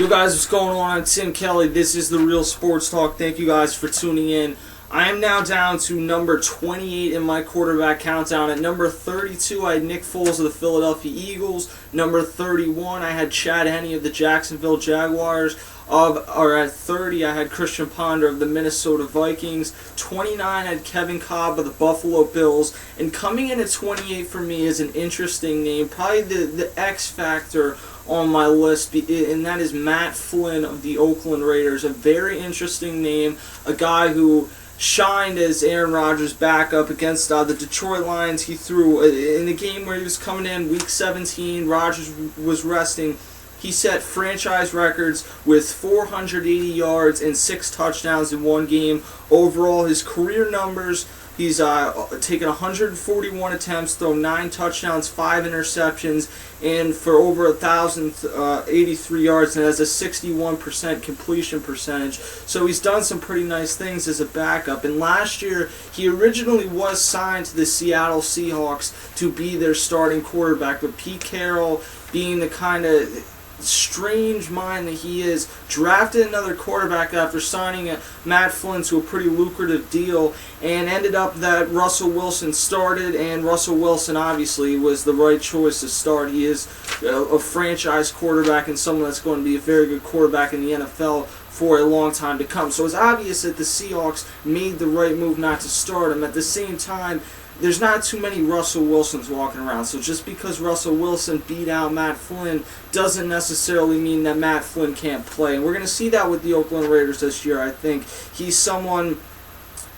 Yo guys, what's going on? I'm Tim Kelly. This is The Real Sports Talk. Thank you guys for tuning in. I am now down to number 28 in my quarterback countdown. At number 32, I had Nick Foles of the Philadelphia Eagles. Number 31, I had Chad Henne of the Jacksonville Jaguars. At 30, I had Christian Ponder of the Minnesota Vikings. 29, I had Kevin Kolb of the Buffalo Bills. And coming in at 28 for me is an interesting name, probably the X factor on my list, and that is Matt Flynn of the Oakland Raiders. A very interesting name, a guy who shined as Aaron Rodgers' backup against the Detroit Lions. He threw in a game where he was coming in week 17, Rodgers was resting. He set franchise records with 480 yards and 6 touchdowns in one game. Overall, his career numbers, he's taken 141 attempts, thrown 9 touchdowns, 5 interceptions, and for over 1,083 yards, and has a 61% completion percentage. So he's done some pretty nice things as a backup. And last year, he originally was signed to the Seattle Seahawks to be their starting quarterback, but Pete Carroll, being the kind of strange mind that he is, drafted another quarterback after signing Matt Flynn to a pretty lucrative deal, and ended up that Russell Wilson started, and Russell Wilson obviously was the right choice to start. He is a franchise quarterback and someone that's going to be a very good quarterback in the NFL for a long time to come. So it's obvious that the Seahawks made the right move not to start him. At the same time, there's not too many Russell Wilsons walking around, so just because Russell Wilson beat out Matt Flynn doesn't necessarily mean that Matt Flynn can't play. And we're going to see that with the Oakland Raiders this year. I think he's someone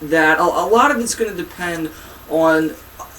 that a lot of it's going to depend on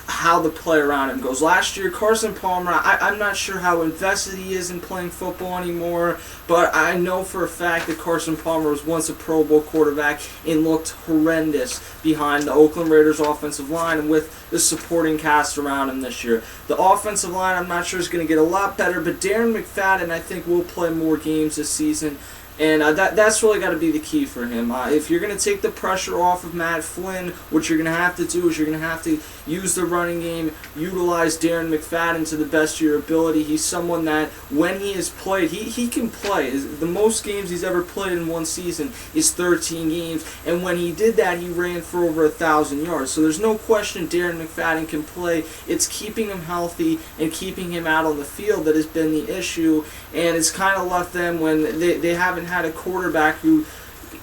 how the play around him goes. Last year, Carson Palmer, I'm not sure how invested he is in playing football anymore, but I know for a fact that Carson Palmer was once a Pro Bowl quarterback and looked horrendous behind the Oakland Raiders offensive line and with the supporting cast around him this year. The offensive line, I'm not sure, is going to get a lot better, but Darren McFadden, I think, will play more games this season. And that's really got to be the key for him. If you're going to take the pressure off of Matt Flynn, what you're going to have to do is you're going to have to use the running game, utilize Darren McFadden to the best of your ability. He's someone that, when he has played, he can play. The most games he's ever played in one season is 13 games, and when he did that, he ran for over 1,000 yards. So there's no question Darren McFadden can play. It's keeping him healthy and keeping him out on the field that has been the issue, and it's kind of left them when they haven't had a quarterback who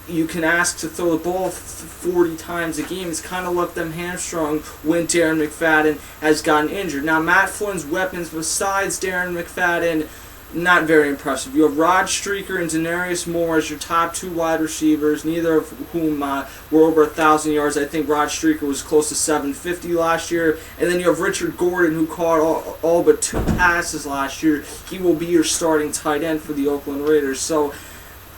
you can ask to throw the ball 40 times a game. It's kind of left them hamstrung when Darren McFadden has gotten injured. Now, Matt Flynn's weapons besides Darren McFadden, not very impressive. You have Rod Streaker and Denarius Moore as your top 2 wide receivers, neither of whom were over 1,000 yards. I think Rod Streaker was close to 750 last year. And then you have Richard Gordon, who caught all but 2 passes last year. He will be your starting tight end for the Oakland Raiders. So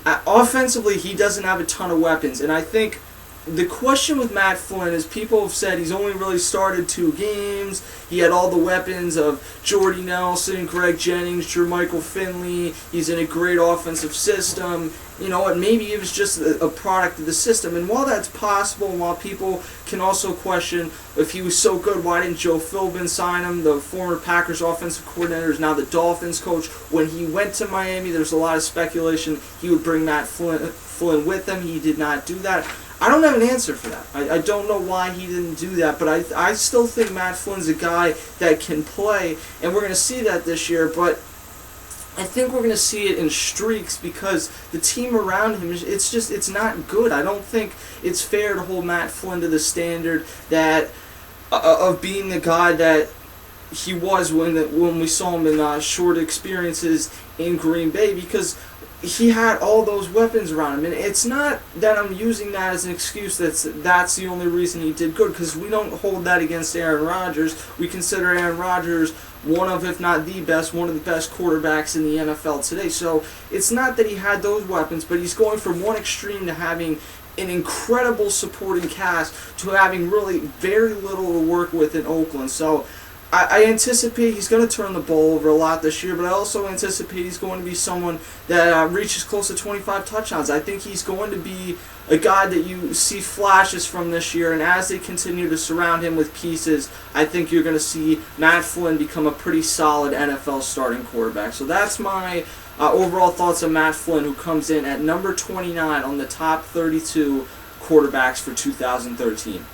offensively, he doesn't have a ton of weapons, and I think the question with Matt Flynn is people have said he's only really started 2 games. He had all the weapons of Jordy Nelson, Greg Jennings, Jermichael Finley. He's in a great offensive system. You know what, maybe he was just a product of the system. And while that's possible, and while people can also question if he was so good, why didn't Joe Philbin sign him? The former Packers offensive coordinator is now the Dolphins coach. When he went to Miami, there's a lot of speculation he would bring Matt Flynn with him. He did not do that. I don't have an answer for that. I don't know why he didn't do that, but I still think Matt Flynn's a guy that can play, and we're going to see that this year, but I think we're going to see it in streaks because the team around him, it's not good. I don't think it's fair to hold Matt Flynn to the standard that of being the guy that he was when we saw him in short experiences in Green Bay, because he had all those weapons around him. And it's not that I'm using that as an excuse that's the only reason he did good, because we don't hold that against Aaron Rodgers. We consider Aaron Rodgers one of, if not the best, one of the best quarterbacks in the NFL today. So it's not that he had those weapons, but he's going from one extreme to having an incredible supporting cast to having really very little to work with in Oakland. So I anticipate he's going to turn the ball over a lot this year, but I also anticipate he's going to be someone that reaches close to 25 touchdowns. I think he's going to be a guy that you see flashes from this year, and as they continue to surround him with pieces, I think you're going to see Matt Flynn become a pretty solid NFL starting quarterback. So that's my overall thoughts on Matt Flynn, who comes in at number 29 on the top 32 quarterbacks for 2013.